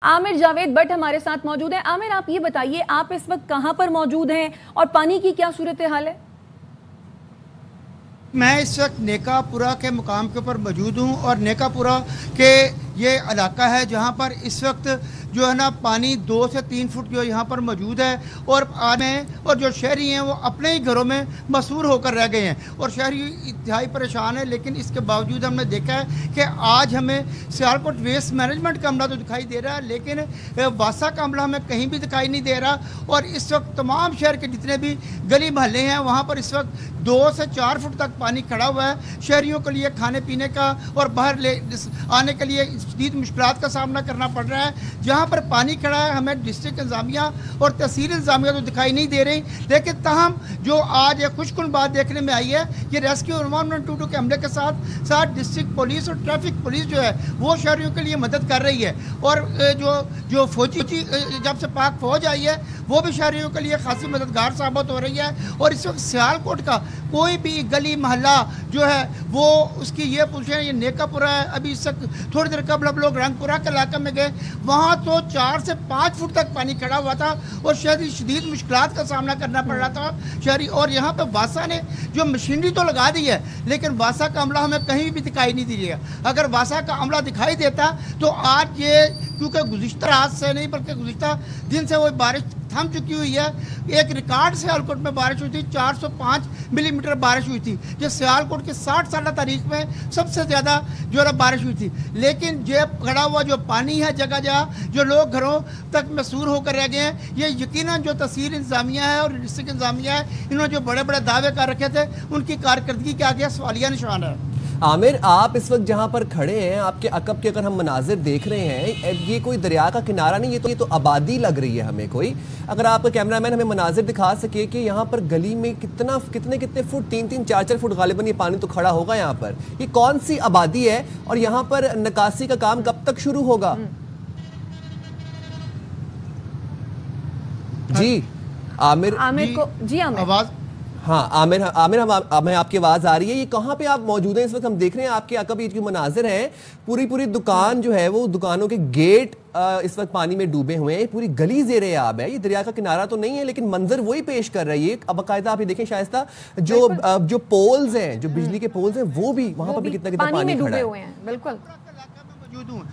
आमिर जावेद भट्ट हमारे साथ मौजूद हैं। आमिर, आप ये बताइए, आप इस वक्त कहां पर मौजूद हैं और पानी की क्या सूरत हाल है? मैं इस वक्त नेकापुरा के मुकाम के ऊपर मौजूद हूँ और नेकापुरा के ये इलाका है जहाँ पर इस वक्त जो है ना पानी 2 से 3 फुट जो यहाँ पर मौजूद है और जो शहरी हैं वो अपने ही घरों में मशहूर होकर रह गए हैं और शहरी इंतहाई परेशान है। लेकिन इसके बावजूद हमने देखा है कि आज हमें सियालकोट वेस्ट मैनेजमेंट का अमला तो दिखाई दे रहा है, लेकिन वासा का अमला हमें कहीं भी दिखाई नहीं दे रहा। और इस वक्त तमाम शहर के जितने भी गली महल्ले हैं वहाँ पर इस वक्त 2 से 4 फुट तक पानी खड़ा हुआ है। शहरियों के लिए खाने पीने का और बाहर आने के लिए शदीद मुश्किलात का सामना करना पड़ रहा है। जहाँ पर पानी खड़ा है हमें डिस्ट्रिक्ट इंतजामिया और तहसील इंतजामिया तो दिखाई नहीं दे रही, लेकिन ताहम जो आज एक खुशकुन बात देखने में आई है कि रेस्क्यू 112 के हमले के साथ साथ डिस्ट्रिक्ट पुलिस और ट्रैफिक पुलिस जो है वो शहरियों के लिए मदद कर रही है। और जो फौजी जब से पाक फौज आई है वो भी शहरियों के लिए खासी मददगार साबित हो रही है। और इस वक्त सियालकोट का कोई भी गली मोहल्ला जो है वो उसकी ये पूछे, ये नेकापुरा है, अभी इस थोड़ी देर कबल हम लोग रंगपुरा के इलाके में गए, वहाँ तो 4 से 5 फुट तक पानी खड़ा हुआ था और शहरी शदीद मुश्किलात का सामना करना पड़ रहा था शहरी। और यहाँ पे वासा ने जो मशीनरी तो लगा दी है, लेकिन वासा का अमला हमें कहीं भी दिखाई नहीं दिया। अगर वासा का अमला दिखाई देता तो आज ये, क्योंकि गुज़िश्ता रात से नहीं बल्कि गुज़िश्ता दिन से वो बारिश थम चुकी हुई है। एक रिकॉर्ड सियालकोट में बारिश हुई थी, 405 मिलीमीटर बारिश हुई थी, जो सियालकोट की 60 साल तारीख में सबसे ज़्यादा जो है बारिश हुई थी। लेकिन ये खड़ा हुआ जो पानी है जगह जगह, जो लोग घरों तक मशहूर होकर रह गए हैं, ये यकीनन जो तहसील इंतजामिया है और डिस्ट्रिक्ट इंतजामिया है, इन्होंने जो बड़े बड़े दावे कर रखे थे उनकी कारकर्दगी के आगे सवालिया निशान है। आमिर, आप इस वक्त जहां पर खड़े हैं, आपके अकब के अगर हम मनाजिर देख रहे हैं, ये कोई दरिया का किनारा नहीं, ये तो आबादी लग रही है हमें कोई। अगर आप कैमरामैन हमें मनाजिर दिखा सके कि यहाँ पर गली में कितने फुट, 3-3, 4-4 फुट गालिबन ये पानी तो खड़ा होगा यहाँ पर। ये कौन सी आबादी है और यहाँ पर निकासी का काम कब तक शुरू होगा? जी आमिर को जी आमिर, हाँ आमिर, हमें आपकी आवाज आ रही है। ये कहाँ पे आप मौजूद हैं इस वक्त? हम देख रहे हैं आपके अकब ये जो मनाजिर हैं, पूरी दुकान जो है वो दुकानों के गेट इस वक्त पानी में डूबे हुए हैं, पूरी गली ज़ेरे आब है। ये दरिया का किनारा तो नहीं है, लेकिन मंजर वही पेश कर रही है। अब बाकायदा आप ये देखें शाइस्ता, जो पोल्स हैं, जो बिजली के पोल्स हैं, वो भी वहां पर भी कितना पानी खड़ा है। बिल्कुल मौजूद हूँ,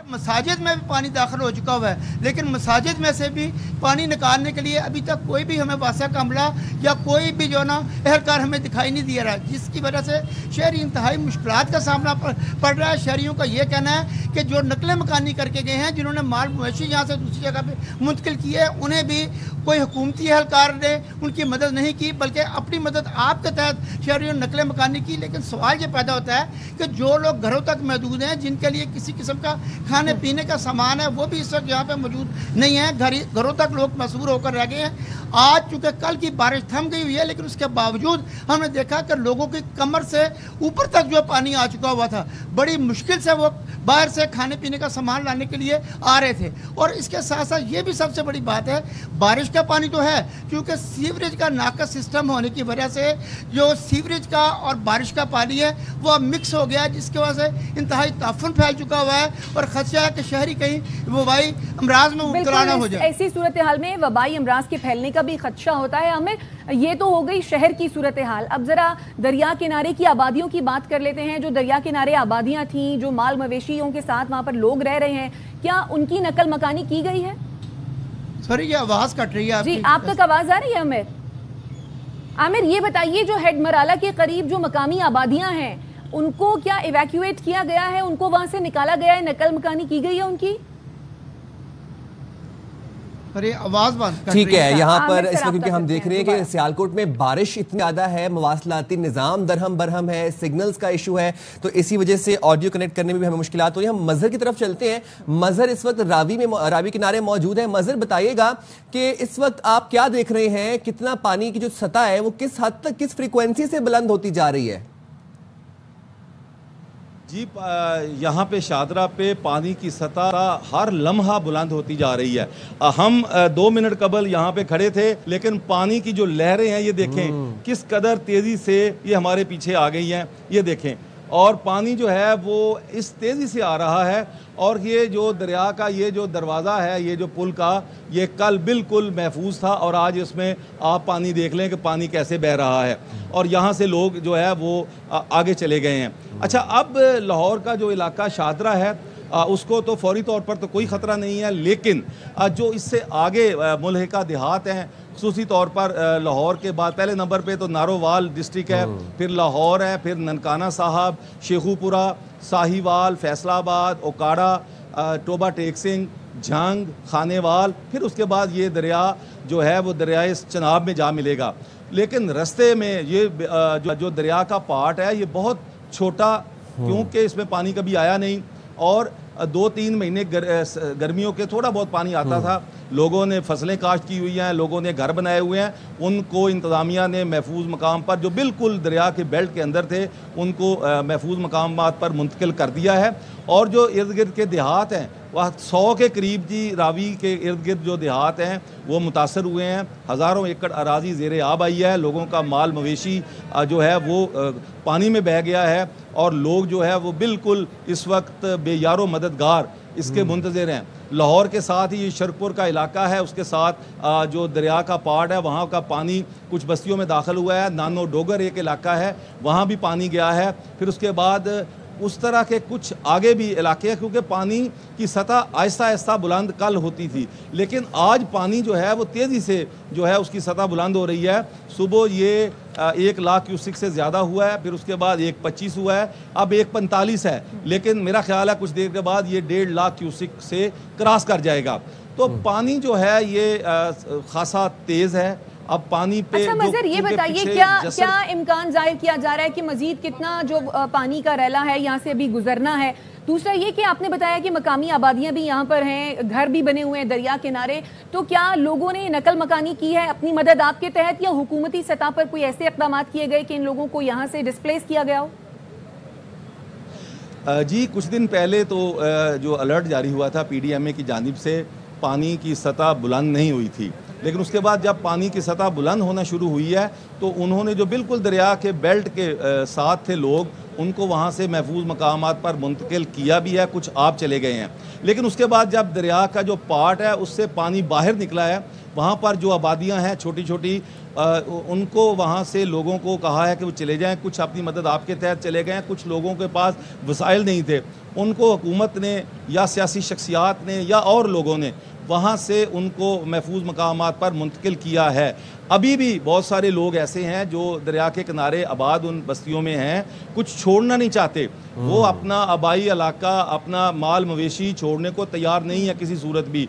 मसाजिद में भी पानी दाखिल हो चुका हुआ है, लेकिन मसाजिद में से भी पानी निकालने के लिए अभी तक कोई भी हमें वासा का अमला या कोई भी जो ना एहलकार हमें दिखाई नहीं दे रहा, जिसकी वजह से शहरी इंतहाई मुश्किलात का सामना पड़ रहा है। शहरियों का ये कहना है कि जो नकले मकानी करके गए हैं, जिन्होंने माल मवेशी यहाँ से दूसरी जगह पर मुंतकिल किए है, उन्हें भी कोई हुकूमती एहलकार ने उनकी मदद नहीं की, बल्कि अपनी मदद आपके तहत शहरियों ने नकले मकानी की। लेकिन सवाल ये पैदा होता है कि जो लोग घरों तक महदूद हैं, जिनके लिए किसी किस्म का खाने पीने का सामान है, वो भी इस वक्त यहाँ पे मौजूद नहीं है। घरों तक लोग मशहूर होकर रह गए हैं। आज चूंकि कल की बारिश थम गई हुई है, लेकिन उसके बावजूद हमने देखा कि लोगों की कमर से ऊपर तक जो पानी आ चुका हुआ था। बड़ी मुश्किल से वो बाहर से खाने पीने का सामान लाने के लिए आ रहे थे। और इसके साथ साथ ये भी सबसे बड़ी बात है, बारिश का पानी तो है, क्योंकि सीवरेज का नाकस सिस्टम होने की वजह से जो सीवरेज का और बारिश का पानी है वो अब मिक्स हो गया, जिसकी वजह से इंतहाई ताफुन फैल चुका हुआ है और खदशा है कि शहरी कहीं वबाई अमराज में मुब्तला न हो जाए। ऐसी सूरत हाल में वबाई अमराज के फैलने का भी खदशा होता है। आमिर, ये तो हो गई शहर की सूरत हाल। अब जरा दरिया किनारे की आबादियों की बात कर लेते हैं। जो दरिया किनारे आबादियां थीं, जो माल मवेशियों के साथ वहां पर लोग रह रहे हैं, क्या उनकी नकल मकानी की गई है? सॉरी, ये आवाज कट रही है जी, आप तक आवाज आ रही है? आमिर, ये बताइए, जो हेड मराला के करीब जो मकामी आबादियां हैं, उनको क्या इवैक्यूएट किया गया है? उनको वहां से निकाला गया है? नकल मकानी की गई है उनकी? आवाज बंद ठीक है। यहाँ पर इस वक्त क्योंकि हम देख रहे हैं कि सियालकोट में बारिश इतनी ज्यादा है, मवासलाती निजाम दरहम बरहम है, सिग्नल्स का इशू है, तो इसी वजह से ऑडियो कनेक्ट करने में भी हमें मुश्किलात हो रही है। हम मजहर की तरफ चलते हैं। मजहर इस वक्त रावी किनारे मौजूद है। मजहर, बताइएगा कि इस वक्त आप क्या देख रहे हैं, कितना पानी की जो सतह है वो किस हद तक, किस फ्रीक्वेंसी से बुलंद होती जा रही है? जी, यहाँ पे शादरा पे पानी की सतह हर लम्हा बुलंद होती जा रही है। हम 2 मिनट कबल यहाँ पे खड़े थे, लेकिन पानी की जो लहरें हैं ये देखें किस कदर तेज़ी से ये हमारे पीछे आ गई हैं। ये देखें और पानी जो है वो इस तेज़ी से आ रहा है। और ये जो दरिया का ये जो दरवाज़ा है, ये जो पुल का, ये कल बिल्कुल महफूज था और आज इसमें आप पानी देख लें कि पानी कैसे बह रहा है और यहाँ से लोग जो है वो आगे चले गए हैं। अच्छा, अब लाहौर का जो इलाका शाहदरा है उसको तो फौरी तौर पर तो कोई ख़तरा नहीं है, लेकिन जो इससे आगे मुल्हिका देहात हैं, खुसूसी तौर पर लाहौर के बाद पहले नंबर पे तो नारोवाल डिस्ट्रिक्ट है, फिर लाहौर है, फिर ननकाना साहब, शेखुपुरा, साहिवाल, फैसलाबाद, ओकाड़ा, टोबा टेक सिंह, झंग, खानेवाल, फिर उसके बाद ये दरिया जो है वो दरियाए चनाब में जा मिलेगा। लेकिन रास्ते में ये जो दरिया का पार्ट है ये बहुत छोटा, क्योंकि इसमें पानी कभी आया नहीं और 2-3 महीने गर्मियों के थोड़ा बहुत पानी आता था। लोगों ने फसलें काश्त की हुई हैं, लोगों ने घर बनाए हुए हैं, उनको इंतज़ामिया ने महफूज मकाम पर जो बिल्कुल दरिया के बेल्ट के अंदर थे उनको महफूज मकामात पर मुंतकिल कर दिया है। और जो इर्द गिर्द के देहात हैं वह 100 के करीब जी रावी के इर्द गिर्द जो देहात हैं वो मुतासर हुए हैं। हज़ारों एकड़ अराजी ज़ेरे आब आई है, लोगों का माल मवेशी जो है वो पानी में बह गया है और लोग जो है वो बिल्कुल इस वक्त बेयारो मददगार इसके मुंतज़िर हैं। लाहौर के साथ ही ये शरकपुर का इलाका है, उसके साथ जो दरिया का पार्ट है वहाँ का पानी कुछ बस्तियों में दाखिल हुआ है। नानो डोगर एक इलाका है, वहाँ भी पानी गया है। फिर उसके बाद उस तरह के कुछ आगे भी इलाके हैं, क्योंकि पानी की सतह आहिस्ता आहिस्ता बुलंद कल होती थी, लेकिन आज पानी जो है वो तेज़ी से जो है उसकी सतह बुलंद हो रही है। सुबह ये 1 लाख क्यूसिक से ज़्यादा हुआ है, फिर उसके बाद 1.25 हुआ है, अब 1.45 है, लेकिन मेरा ख्याल है कुछ देर के बाद ये 1.5 लाख क्यूसिक से क्रॉस कर जाएगा। तो पानी जो है ये खासा तेज़ है। अब पानी पे अच्छा मज़हर, ये बताइए क्या इम्कान जाहिर किया जा रहा है कि मजीद कितना जो पानी का रैला है यहाँ से अभी गुजरना है? दूसरा ये कि आपने बताया कि मकामी आबादियाँ भी यहाँ पर हैं, घर भी बने हुए हैं दरिया किनारे, तो क्या लोगों ने नकल मकानी की है अपनी मदद आपके तहत, या हुकूमती सतह पर कोई ऐसे इक़दाम किए गए कि इन लोगों को यहाँ से डिस्प्लेस किया गया हो? जी, कुछ दिन पहले तो जो अलर्ट जारी हुआ था PDMA की जानिब से, पानी की सतह बुलंद नहीं हुई थी, लेकिन उसके बाद जब पानी की सतह बुलंद होना शुरू हुई है तो उन्होंने जो बिल्कुल दरिया के बेल्ट के साथ थे लोग, उनको वहाँ से महफूज मकामात पर मुंतकिल किया भी है, कुछ आप चले गए हैं। लेकिन उसके बाद जब दरिया का जो पार्ट है उससे पानी बाहर निकला है, वहाँ पर जो आबादियाँ हैं छोटी छोटी, उनको वहाँ से लोगों को कहा है कि वो चले जाएं। कुछ अपनी मदद आपके तहत चले गए हैं, कुछ लोगों के पास वसाइल नहीं थे, उनको हुकूमत ने या सियासी शख्सियात ने या और लोगों ने वहाँ से उनको महफूज मकामात पर मुंतकिल किया है। अभी भी बहुत सारे लोग ऐसे हैं जो दरिया के किनारे आबाद उन बस्तियों में हैं, कुछ छोड़ना नहीं चाहते, वो अपना आबाई इलाका, अपना माल मवेशी छोड़ने को तैयार नहीं है किसी सूरत भी।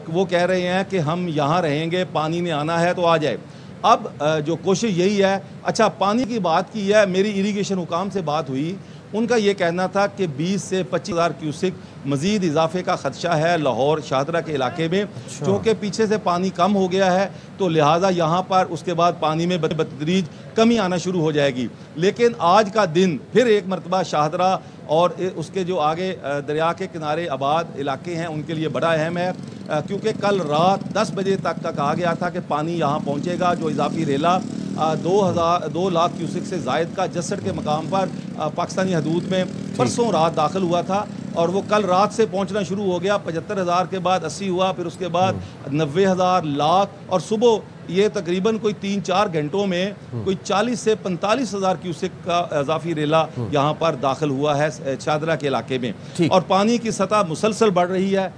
वो कह रहे हैं कि हम यहाँ रहेंगे, पानी ने आना है तो आ जाए। अब जो कोशिश यही है। अच्छा, पानी की बात की है, मेरी इरीगेशन हुकाम से बात हुई, उनका ये कहना था कि 20 से 25 हज़ार क्यूसिक मज़ीद इजाफे का खदशा है लाहौर शाहदरा के इलाके में, क्योंकि पीछे से पानी कम हो गया है, तो लिहाजा यहाँ पर उसके बाद पानी में बतदरीज कमी आना शुरू हो जाएगी। लेकिन आज का दिन फिर एक मरतबा शाहदरा और उसके जो आगे दरिया के किनारे आबाद इलाके हैं उनके लिए बड़ा अहम है, क्योंकि कल रात 10 बजे तक का कहा गया था कि पानी यहाँ पहुँचेगा। जो इजाफी रेला 2 लाख क्यूसिक से ज़ायद का जसड़ के मकाम पर पाकिस्तानी हदूद में परसों रात दाखिल हुआ था और वो कल रात से पहुंचना शुरू हो गया। 75,000 के बाद 80 हुआ, फिर उसके बाद 90,000, लाख, और सुबह ये तकरीबन कोई 3-4 घंटों में कोई 40 से 45,000 क्यूसिक का इजाफी रेला यहाँ पर दाखिल हुआ है शाहदरा के इलाके में, और पानी की सतह मुसलसल बढ़ रही है।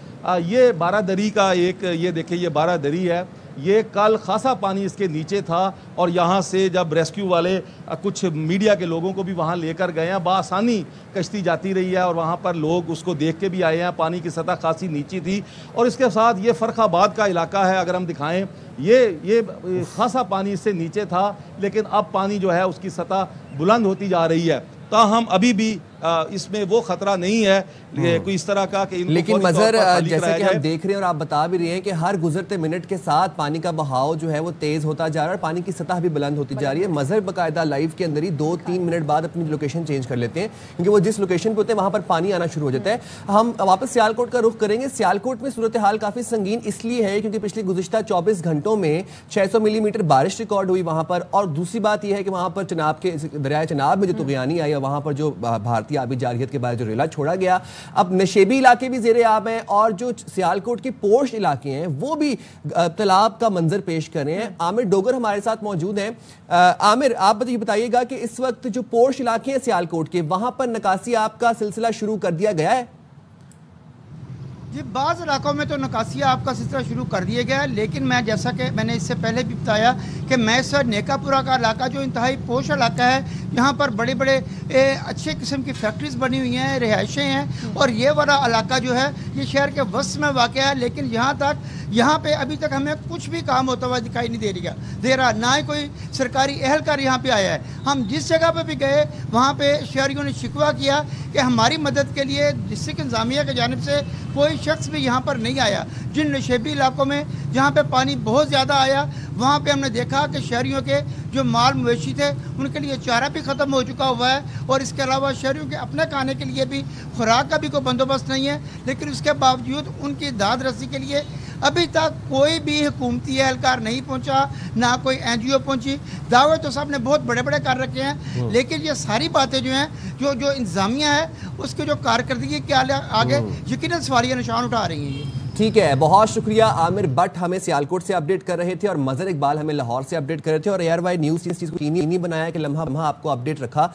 ये बारादरी का एक, ये देखिए ये बारादरी है, ये कल खासा पानी इसके नीचे था और यहाँ से जब रेस्क्यू वाले कुछ मीडिया के लोगों को भी वहाँ लेकर गए हैं, बासानी कश्ती जाती रही है और वहाँ पर लोग उसको देख के भी आए हैं। पानी की सतह खासी नीची थी। और इसके साथ ये फर्खाबाद का इलाका है, अगर हम दिखाएं, ये खासा पानी इससे नीचे था, लेकिन अब पानी जो है उसकी सतह बुलंद होती जा रही है। ताहम अभी भी इसमें वो खतरा नहीं है कोई इस तरह का कि लेकिन मजहर जैसे कि हम देख रहे हैं और आप बता भी रहे हैं कि हर गुजरते मिनट के साथ पानी का बहाव जो है वो तेज होता जा रहा है और पानी की सतह भी बुलंद होती जा रही है। मजहर बाकायदा लाइव के अंदर ही 2-3 मिनट बाद अपनी लोकेशन चेंज कर लेते हैं क्योंकि वो जिस लोकेशन पे होते हैं वहां पर पानी आना शुरू हो जाता है। हम वापस सियालकोट का रुख करेंगे। सियालकोट में सूरत हाल काफी संगीन इसलिए है क्योंकि पिछले गुज़िश्ता 24 घंटों में 600 मिलीमीटर बारिश रिकॉर्ड हुई वहां पर। और दूसरी बात यह है कि वहां पर चनाब के दरिया चनाब में जो तुगयानी आई है वहां पर जो भारतीय आबी जारियत के बाद जो रेला छोड़ा गया, अब नशेबी इलाके भी जेरे आब हैं और जो सियालकोट के पोश इलाके हैं वो भी तालाब का मंजर पेश कर रहे हैं। आमिर डोगर हमारे साथ मौजूद हैं। आमिर, आप बताइएगा कि इस वक्त जो पोश इलाके हैं सियालकोट के, वहां पर निकासी आपका सिलसिला शुरू कर दिया गया है? जी, बाज़ इलाकों में तो निकासी आपका सिलसिला शुरू कर दिया गया है, लेकिन मैं जैसा कि मैंने इससे पहले भी बताया कि मैं इस नेकापुरा का इलाका जो इंतहाई पोश इलाका है, यहाँ पर बड़े बड़े अच्छे किस्म की फैक्ट्रीज बनी हुई हैं, रिहाइशें हैं और ये वाला इलाका जो है ये शहर के वस्त में वाक़या है। लेकिन यहाँ पे अभी तक हमें कुछ भी काम होता हुआ दिखाई नहीं दे रहा, ना ही कोई सरकारी एहलकार यहाँ पे आया है। हम जिस जगह पे भी गए वहाँ पे शहरियों ने शिकवा किया कि हमारी मदद के लिए डिस्ट्रिक्ट इंतजामिया की जानिब से कोई शख्स भी यहाँ पर नहीं आया। जिन नशेबी इलाकों में जहाँ पे पानी बहुत ज़्यादा आया वहाँ पे हमने देखा कि शहरियों के जो माल मवेशी थे उनके लिए चारा भी ख़त्म हो चुका हुआ है और इसके अलावा शहरियों के अपने खाने के लिए भी खुराक का भी कोई बंदोबस्त नहीं है। लेकिन उसके बावजूद उनकी दाद रसी के लिए अभी तक कोई भी हुकूमती एहलकार नहीं पहुंचा, ना कोई NGO पहुंची। दावे तो सब ने बहुत बड़े बड़े कर रखे हैं, लेकिन ये सारी बातें जो हैं जो इंतजामिया है उसकी जो कारकर्दगी के आगे यकीनन सवालिया निशान उठा रही हैं ये। ठीक है, बहुत शुक्रिया। आमिर भट्ट हमें सियालकोट से अपडेट कर रहे थे और मजहर इकबाल हमें लाहौर से अपडेट कर रहे थे और ARY न्यूज़ इस चीज़ को यकीनी बनाया कि लम्हा आपको अपडेट रखा।